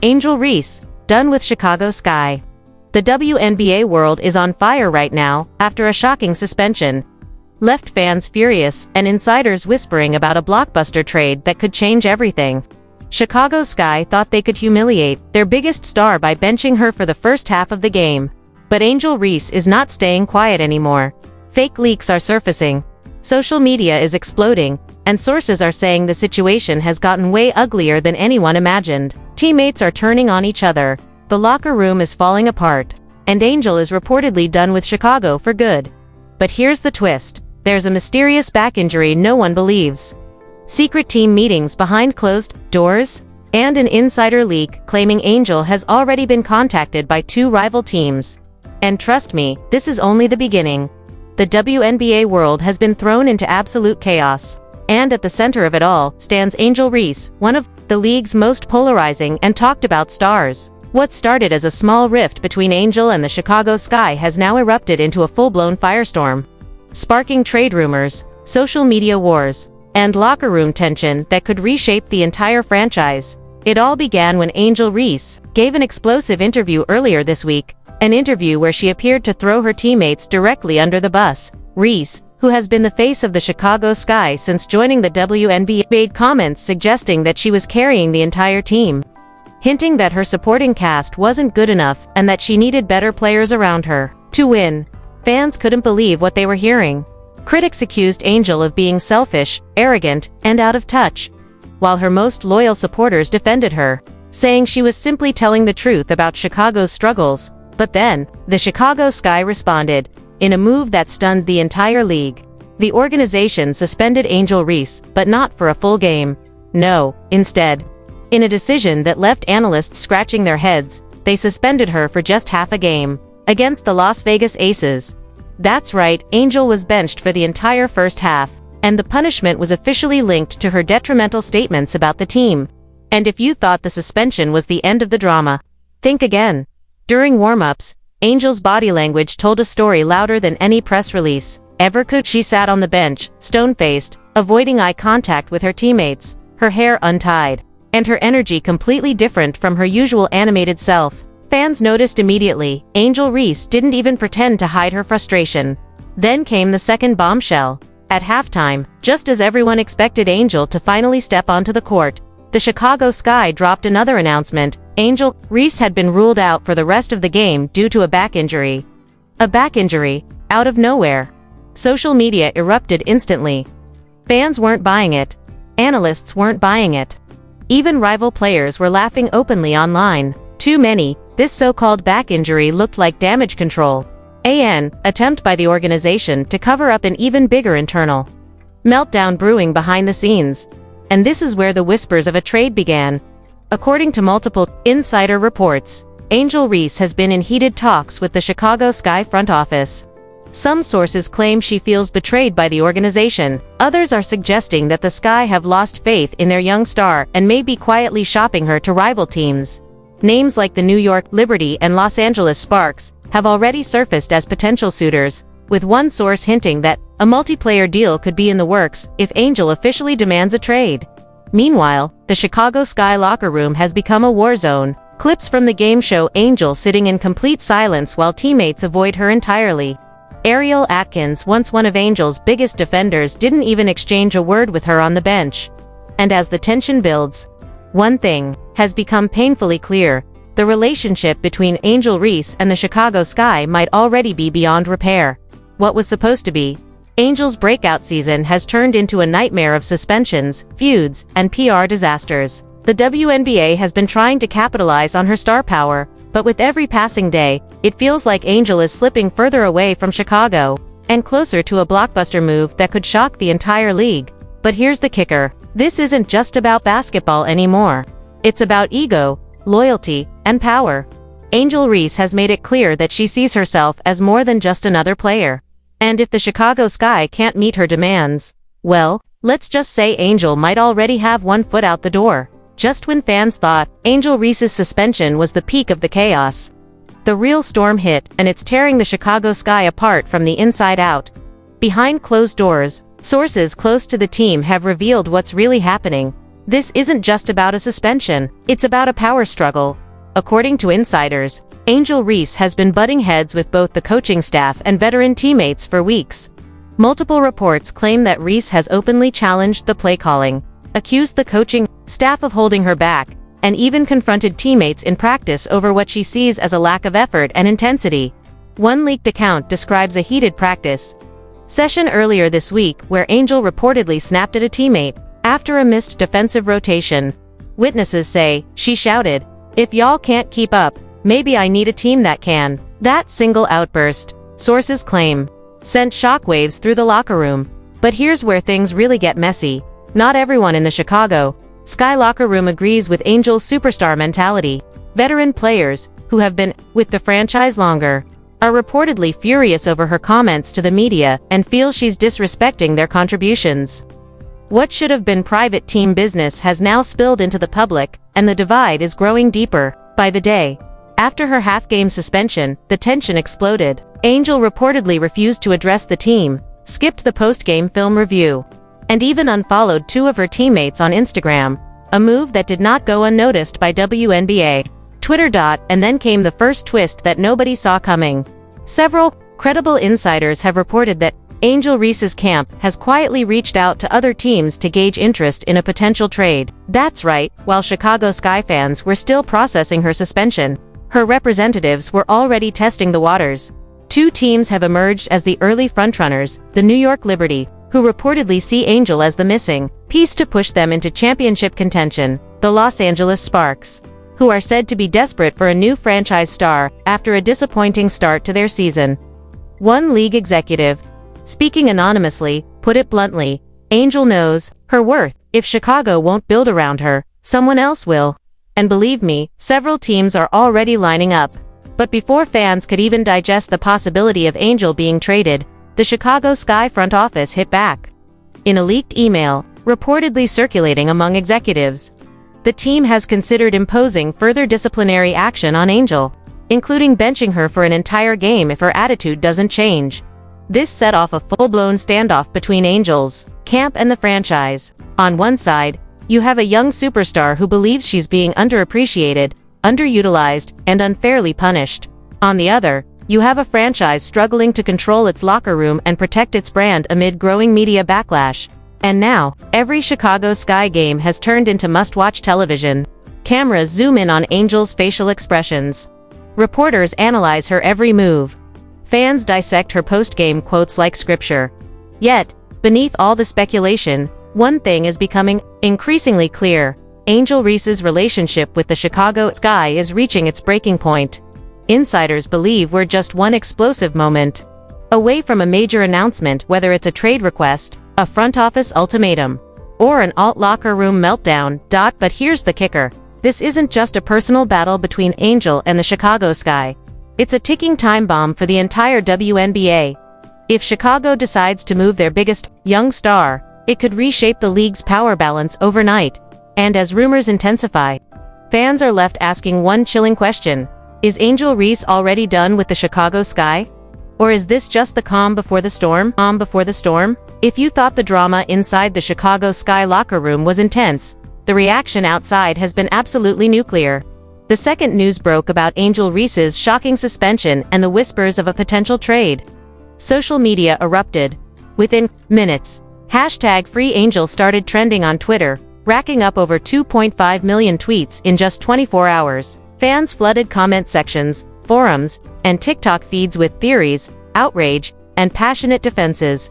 Angel Reese, done with Chicago Sky. The WNBA world is on fire right now, after a shocking suspension. Left fans furious, and insiders whispering about a blockbuster trade that could change everything. Chicago Sky thought they could humiliate their biggest star by benching her for the first half of the game. But Angel Reese is not staying quiet anymore. Fake leaks are surfacing. Social media is exploding, and sources are saying the situation has gotten way uglier than anyone imagined. Teammates are turning on each other, the locker room is falling apart, and Angel is reportedly done with Chicago for good. But here's the twist. There's a mysterious back injury no one believes. Secret team meetings behind closed doors, and an insider leak claiming Angel has already been contacted by 2 rival teams. And trust me, this is only the beginning. The WNBA world has been thrown into absolute chaos. And at the center of it all stands Angel Reese, one of the league's most polarizing and talked about stars. What started as a small rift between Angel and the Chicago Sky has now erupted into a full-blown firestorm, sparking trade rumors, social media wars, and locker room tension that could reshape the entire franchise. It all began when Angel Reese gave an explosive interview earlier this week, an interview where she appeared to throw her teammates directly under the bus. Reese, who has been the face of the Chicago Sky since joining the WNBA, made comments suggesting that she was carrying the entire team, hinting that her supporting cast wasn't good enough and that she needed better players around her to win. Fans couldn't believe what they were hearing. Critics accused Angel of being selfish, arrogant, and out of touch, while her most loyal supporters defended her, saying she was simply telling the truth about Chicago's struggles. But then, the Chicago Sky responded, in a move that stunned the entire league. The organization suspended Angel Reese, but not for a full game. No, instead, in a decision that left analysts scratching their heads, they suspended her for just half a game, against the Las Vegas Aces. That's right, Angel was benched for the entire first half, and the punishment was officially linked to her detrimental statements about the team. And if you thought the suspension was the end of the drama, think again. During warm-ups, Angel's body language told a story louder than any press release ever could. She sat on the bench, stone-faced, avoiding eye contact with her teammates, her hair untied, and her energy completely different from her usual animated self. Fans noticed immediately. Angel Reese didn't even pretend to hide her frustration. Then came the second bombshell. At halftime, just as everyone expected Angel to finally step onto the court, the Chicago Sky dropped another announcement. Angel Reese had been ruled out for the rest of the game due to a back injury. A back injury, out of nowhere. Social media erupted instantly. Fans weren't buying it. Analysts weren't buying it. Even rival players were laughing openly online. Too many. This so-called back injury looked like damage control. An attempt by the organization to cover up an even bigger internal meltdown brewing behind the scenes. And this is where the whispers of a trade began. According to multiple insider reports, Angel Reese has been in heated talks with the Chicago Sky front office. Some sources claim she feels betrayed by the organization. Others are suggesting that the Sky have lost faith in their young star and may be quietly shopping her to rival teams. Names like the New York Liberty and Los Angeles Sparks have already surfaced as potential suitors, with one source hinting that a multiplayer deal could be in the works if Angel officially demands a trade. Meanwhile, the Chicago Sky locker room has become a war zone. Clips from the game show Angel sitting in complete silence while teammates avoid her entirely. Ariel Atkins, once one of Angel's biggest defenders, didn't even exchange a word with her on the bench. And as the tension builds, one thing has become painfully clear. The relationship between Angel Reese and the Chicago Sky might already be beyond repair. What was supposed to be Angel's breakout season has turned into a nightmare of suspensions, feuds, and PR disasters. The WNBA has been trying to capitalize on her star power, but with every passing day, it feels like Angel is slipping further away from Chicago, and closer to a blockbuster move that could shock the entire league. But here's the kicker. This isn't just about basketball anymore. It's about ego, loyalty, and power. Angel Reese has made it clear that she sees herself as more than just another player. And if the Chicago Sky can't meet her demands, well, let's just say Angel might already have one foot out the door. Just when fans thought Angel Reese's suspension was the peak of the chaos, the real storm hit, and it's tearing the Chicago Sky apart from the inside out. Behind closed doors, sources close to the team have revealed what's really happening. This isn't just about a suspension, it's about a power struggle. According to insiders, Angel Reese has been butting heads with both the coaching staff and veteran teammates for weeks. Multiple reports claim that Reese has openly challenged the play calling, accused the coaching staff of holding her back, and even confronted teammates in practice over what she sees as a lack of effort and intensity. One leaked account describes a heated practice session earlier this week where Angel reportedly snapped at a teammate after a missed defensive rotation. Witnesses say, she shouted, "If y'all can't keep up, maybe I need a team that can." That single outburst, sources claim, sent shockwaves through the locker room. But here's where things really get messy. Not everyone in the Chicago Sky locker room agrees with Angel's superstar mentality. Veteran players, who have been with the franchise longer, are reportedly furious over her comments to the media and feel she's disrespecting their contributions. What should have been private team business has now spilled into the public, and the divide is growing deeper by the day. After her half-game suspension, the tension exploded. Angel reportedly refused to address the team, skipped the post-game film review, and even unfollowed two of her teammates on Instagram, a move that did not go unnoticed by WNBA. Twitter. And then came the first twist that nobody saw coming. Several credible insiders have reported that Angel Reese's camp has quietly reached out to other teams to gauge interest in a potential trade. That's right, while Chicago Sky fans were still processing her suspension, her representatives were already testing the waters. Two teams have emerged as the early frontrunners, the New York Liberty, who reportedly see Angel as the missing piece to push them into championship contention, the Los Angeles Sparks, who are said to be desperate for a new franchise star after a disappointing start to their season. One league executive, speaking anonymously, put it bluntly, Angel knows her worth. If Chicago won't build around her, someone else will. And believe me, several teams are already lining up. But before fans could even digest the possibility of Angel being traded, the Chicago Sky front office hit back. In a leaked email, reportedly circulating among executives, the team has considered imposing further disciplinary action on Angel, including benching her for an entire game if her attitude doesn't change. This set off a full-blown standoff between Angel's camp and the franchise. On one side, you have a young superstar who believes she's being underappreciated, underutilized, and unfairly punished. On the other, you have a franchise struggling to control its locker room and protect its brand amid growing media backlash. And now, every Chicago Sky game has turned into must-watch television. Cameras zoom in on Angel's facial expressions. Reporters analyze her every move. Fans dissect her post-game quotes like scripture. Yet, beneath all the speculation, one thing is becoming increasingly clear. Angel Reese's relationship with the Chicago Sky is reaching its breaking point. Insiders believe we're just one explosive moment away from a major announcement, whether it's a trade request, a front office ultimatum, or an alt locker room meltdown. But here's the kicker. This isn't just a personal battle between Angel and the Chicago Sky. It's a ticking time bomb for the entire WNBA. If Chicago decides to move their biggest young star, it could reshape the league's power balance overnight. And as rumors intensify, fans are left asking one chilling question. Is Angel Reese already done with the Chicago Sky? Or is this just the calm before the storm? If you thought the drama inside the Chicago Sky locker room was intense, the reaction outside has been absolutely nuclear. The second news broke about Angel Reese's shocking suspension and the whispers of a potential trade, social media erupted. Within minutes, #FreeAngel started trending on Twitter, racking up over 2.5 million tweets in just 24 hours. Fans flooded comment sections, forums, and TikTok feeds with theories, outrage, and passionate defenses.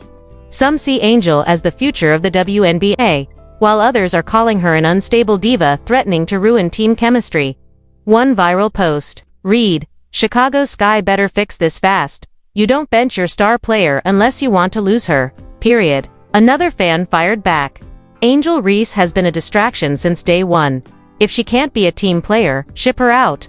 Some see Angel as the future of the WNBA, while others are calling her an unstable diva threatening to ruin team chemistry. One viral post. Read, "Chicago Sky better fix this fast. You don't bench your star player unless you want to lose her. Period." Another fan fired back. "Angel Reese has been a distraction since day one. If she can't be a team player, ship her out."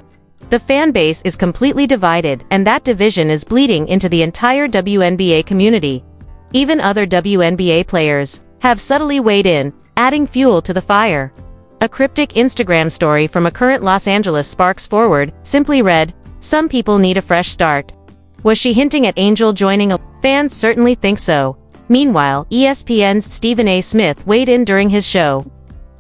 The fan base is completely divided, and that division is bleeding into the entire WNBA community. Even other WNBA players have subtly weighed in, adding fuel to the fire. A cryptic Instagram story from a current Los Angeles Sparks forward simply read, "Some people need a fresh start." Was she hinting at Angel joining a? Fans certainly think so. Meanwhile, ESPN's Stephen A. Smith weighed in during his show.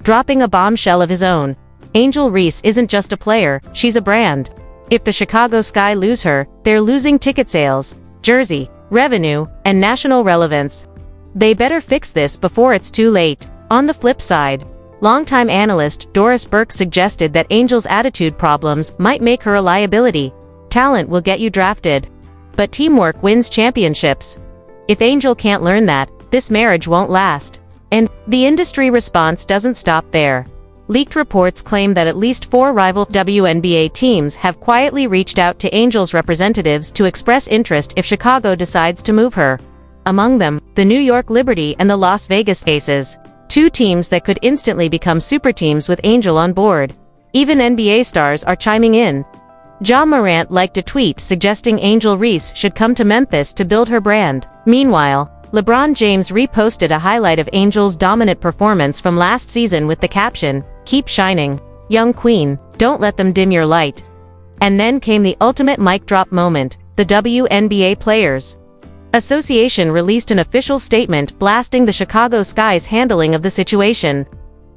dropping a bombshell of his own. Angel Reese isn't just a player, she's a brand. If the Chicago Sky lose her, they're losing ticket sales, jersey, revenue, and national relevance. They better fix this before it's too late. On the flip side, longtime analyst Doris Burke suggested that Angel's attitude problems might make her a liability. Talent will get you drafted, but teamwork wins championships. If Angel can't learn that, this marriage won't last. And the industry response doesn't stop there. Leaked reports claim that at least 4 rival WNBA teams have quietly reached out to Angel's representatives to express interest if Chicago decides to move her. Among them, the New York Liberty and the Las Vegas Aces, 2 teams that could instantly become super teams with Angel on board. Even NBA stars are chiming in. Ja Morant liked a tweet suggesting Angel Reese should come to Memphis to build her brand. Meanwhile, LeBron James reposted a highlight of Angel's dominant performance from last season with the caption, "Keep shining, young queen, don't let them dim your light." And then came the ultimate mic drop moment. The WNBA Players Association released an official statement blasting the Chicago Sky's handling of the situation.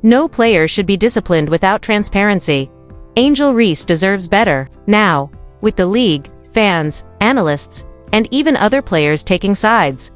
No player should be disciplined without transparency. Angel Reese deserves better. Now, with the league, fans, analysts, and even other players taking sides,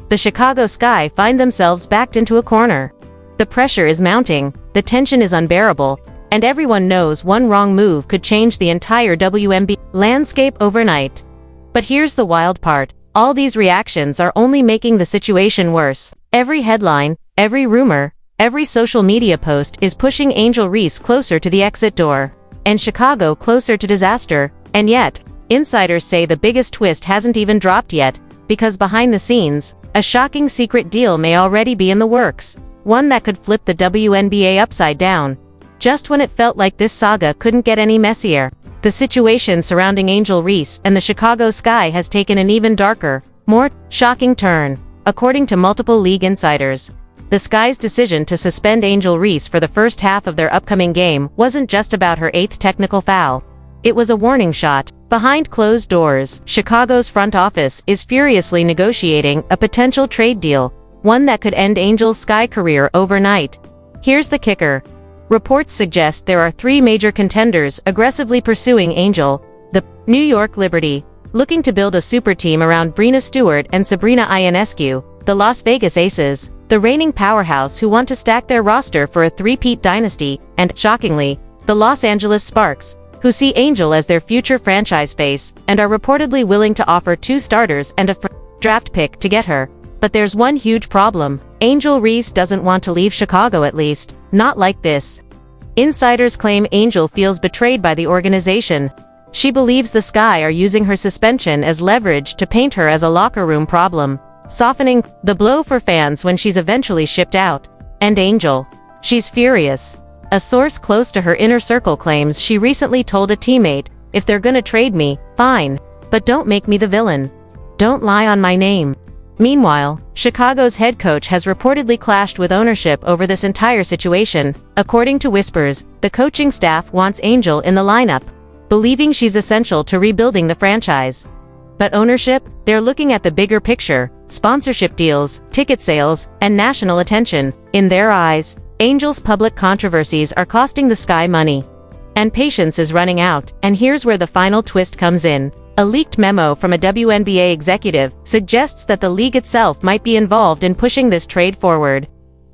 the Chicago Sky find themselves backed into a corner. The pressure is mounting, the tension is unbearable, and everyone knows one wrong move could change the entire WNBA landscape overnight. But here's the wild part. All these reactions are only making the situation worse. Every headline, every rumor, every social media post is pushing Angel Reese closer to the exit door, and Chicago closer to disaster. And yet, insiders say the biggest twist hasn't even dropped yet, because behind the scenes, a shocking secret deal may already be in the works. One that could flip the WNBA upside down. Just when it felt like this saga couldn't get any messier, the situation surrounding Angel Reese and the Chicago Sky has taken an even darker, more shocking turn. According to multiple league insiders, the Sky's decision to suspend Angel Reese for the first half of their upcoming game wasn't just about her 8th technical foul. It was a warning shot. Behind closed doors, Chicago's front office is furiously negotiating a potential trade deal, one that could end Angel's Sky career overnight. Here's the kicker. Reports suggest there are 3 major contenders aggressively pursuing Angel: the New York Liberty, looking to build a super team around Breanna Stewart and Sabrina Ionescu; the Las Vegas Aces, the reigning powerhouse who want to stack their roster for a three-peat dynasty; and, shockingly, the Los Angeles Sparks, who see Angel as their future franchise face and are reportedly willing to offer 2 starters and a draft pick to get her. But there's one huge problem. Angel Reese doesn't want to leave Chicago, at least, not like this. Insiders claim Angel feels betrayed by the organization. She believes the Sky are using her suspension as leverage to paint her as a locker room problem, softening the blow for fans when she's eventually shipped out. And Angel, she's furious. A source close to her inner circle claims she recently told a teammate, "If they're gonna trade me, fine, but don't make me the villain. Don't lie on my name." Meanwhile, Chicago's head coach has reportedly clashed with ownership over this entire situation. According to whispers, the coaching staff wants Angel in the lineup, believing she's essential to rebuilding the franchise. But ownership, they're looking at the bigger picture: sponsorship deals, ticket sales, and national attention. In their eyes, Angel's public controversies are costing the Sky money. And patience is running out. And here's where the final twist comes in. A leaked memo from a WNBA executive suggests that the league itself might be involved in pushing this trade forward.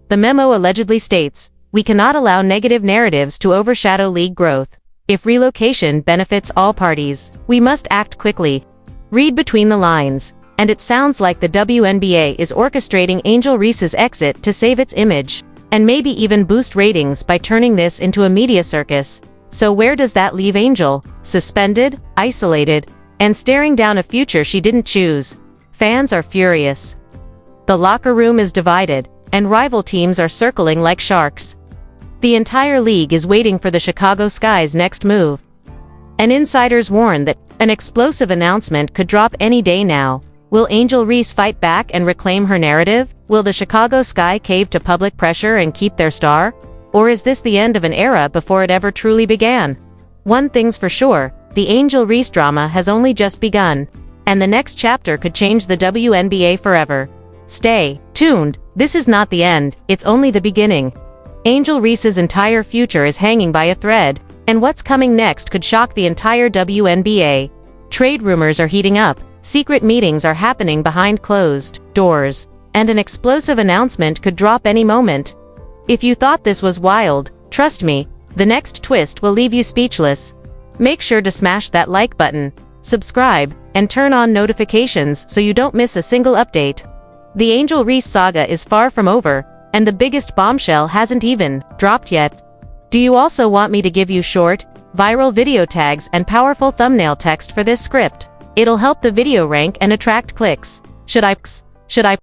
The memo allegedly states, "We cannot allow negative narratives to overshadow league growth. If relocation benefits all parties, we must act quickly." Read between the lines, and it sounds like the WNBA is orchestrating Angel Reese's exit to save its image, and maybe even boost ratings by turning this into a media circus. So where does that leave Angel? Suspended, isolated, and staring down a future she didn't choose. Fans are furious. The locker room is divided, and rival teams are circling like sharks. The entire league is waiting for the Chicago Sky's next move. And insiders warn that an explosive announcement could drop any day now. Will Angel Reese fight back and reclaim her narrative? Will the Chicago Sky cave to public pressure and keep their star? Or is this the end of an era before it ever truly began? One thing's for sure, the Angel Reese drama has only just begun, and the next chapter could change the WNBA forever. Stay tuned, this is not the end, it's only the beginning. Angel Reese's entire future is hanging by a thread, and what's coming next could shock the entire WNBA. Trade rumors are heating up, secret meetings are happening behind closed doors, and an explosive announcement could drop any moment. If you thought this was wild, trust me, the next twist will leave you speechless. Make sure to smash that like button, subscribe, and turn on notifications so you don't miss a single update. The Angel Reese saga is far from over, and the biggest bombshell hasn't even dropped yet. Do you also want me to give you short, viral video tags and powerful thumbnail text for this script? It'll help the video rank and attract clicks. Should I